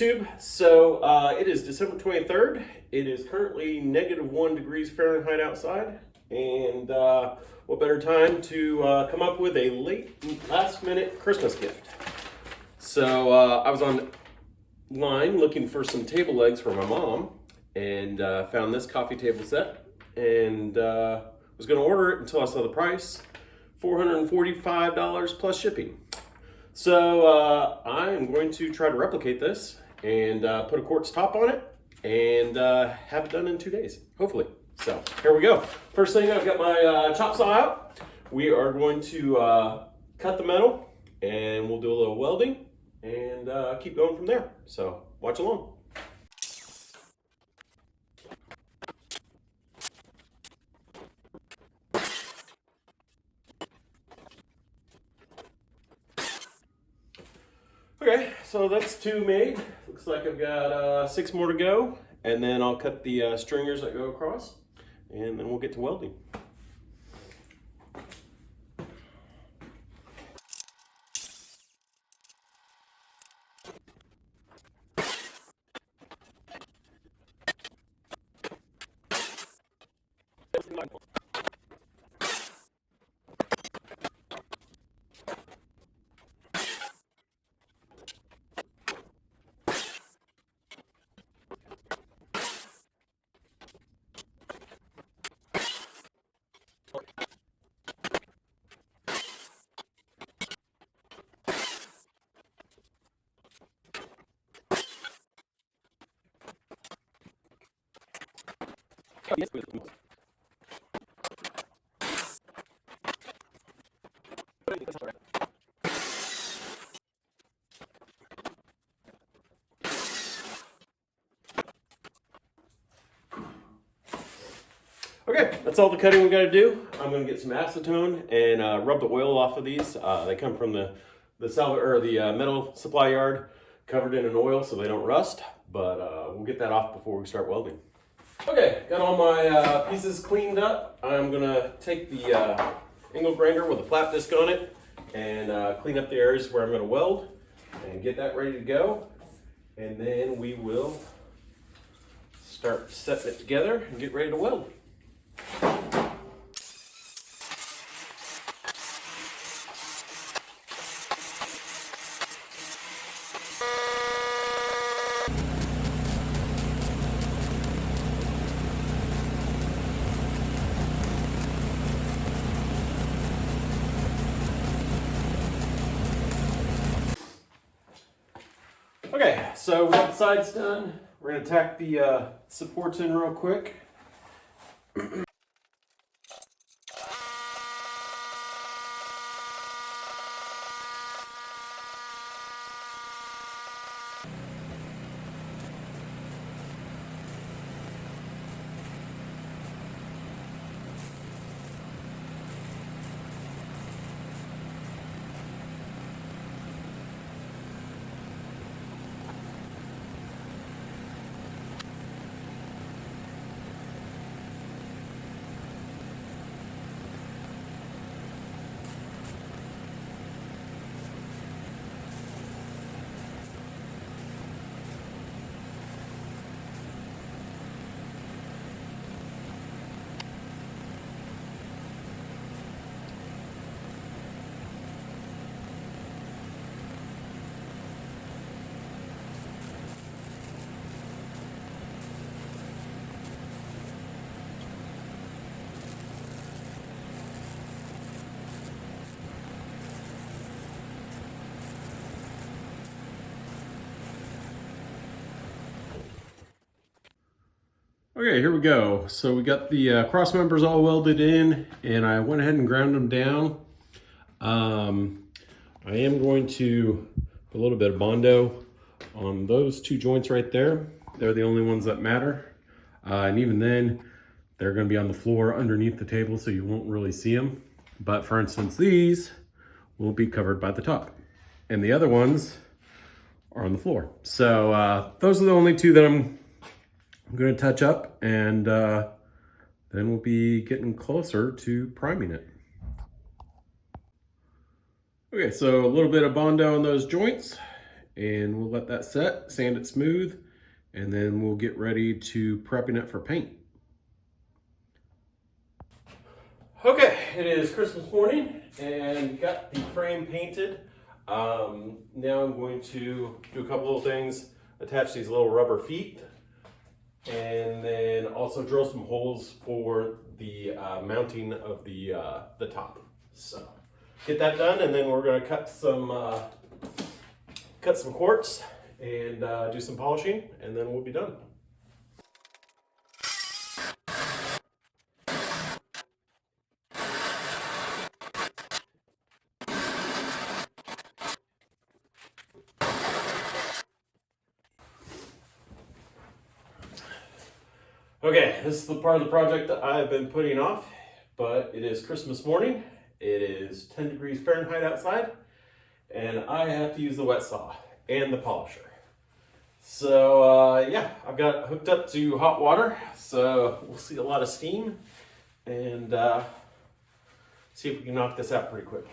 YouTube. So it is December 23rd. It is currently -1 degrees Fahrenheit outside. And what better time to come up with a last minute Christmas gift. So I was online looking for some table legs for my mom and found this coffee table set and was going to order it until I saw the price, $445 plus shipping. So I am going to try to replicate this and put a quartz top on it and have it done in 2 days, hopefully. So here we go. First thing, I've got my chop saw out. We are going to cut the metal and we'll do a little welding and keep going from there. So watch along. Okay, so that's 2 made. Looks like I've got 6 more to go, and then I'll cut the stringers that go across, and then we'll get to welding. Okay, that's all the cutting we got to do. I'm going to get some acetone and rub the oil off of these. They come from the metal supply yard, covered in an oil so they don't rust. But we'll get that off before we start welding. Okay, got all my pieces cleaned up. I'm going to take the angle grinder with a flap disc on it and clean up the areas where I'm going to weld and get that ready to go. And then we will start setting it together and get ready to weld. Okay, so we got the sides done. We're going to tack the supports in real quick. Okay, here we go. So we got the cross members all welded in and I went ahead and ground them down. I am going to put a little bit of Bondo on those 2 joints right there. They're the only ones that matter. And even then, they're going to be on the floor underneath the table so you won't really see them. But for instance, these will be covered by the top. And the other ones are on the floor. So those are the only 2 that I'm going to touch up, and then we'll be getting closer to priming it. Okay, so a little bit of Bondo on those joints, and we'll let that set, sand it smooth, and then we'll get ready to prepping it for paint. Okay, it is Christmas morning and got the frame painted. Now I'm going to do a couple little things, attach these little rubber feet, and then also drill some holes for the mounting of the top. So get that done, and then we're going to cut some quartz and do some polishing, and then we'll be done. Okay, this is the part of the project that I've been putting off, but it is Christmas morning. It is 10 degrees Fahrenheit outside, and I have to use the wet saw and the polisher. So yeah, I've got it hooked up to hot water, so we'll see a lot of steam and see if we can knock this out pretty quick.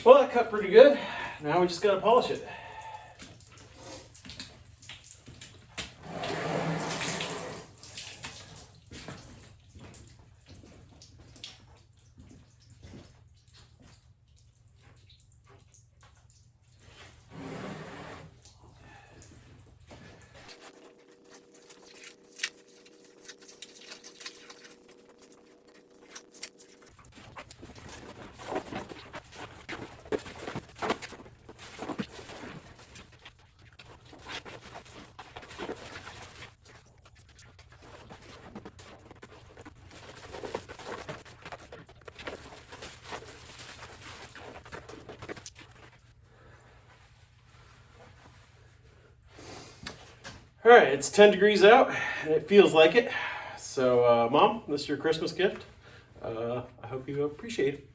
Well, that cut pretty good. Now we just gotta polish it. All right, it's 10 degrees out, and it feels like it. So, Mom, this is your Christmas gift. I hope you appreciate it.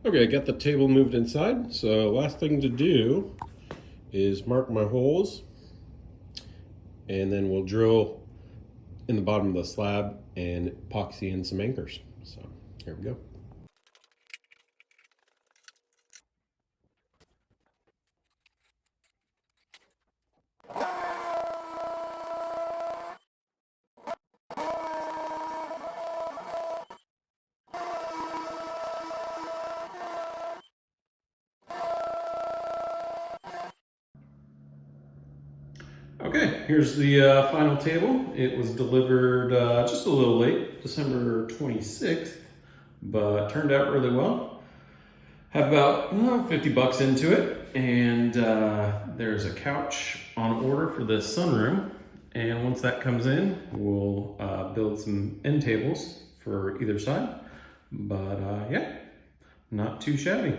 Okay, I got the table moved inside. So last thing to do is mark my holes, and then we'll drill in the bottom of the slab and epoxy in some anchors. So here we go. Okay, here's the final table. It was delivered just a little late, December 26th, but turned out really well. Have about 50 bucks into it, and there's a couch on order for the sunroom. And once that comes in, we'll build some end tables for either side. But yeah, not too shabby.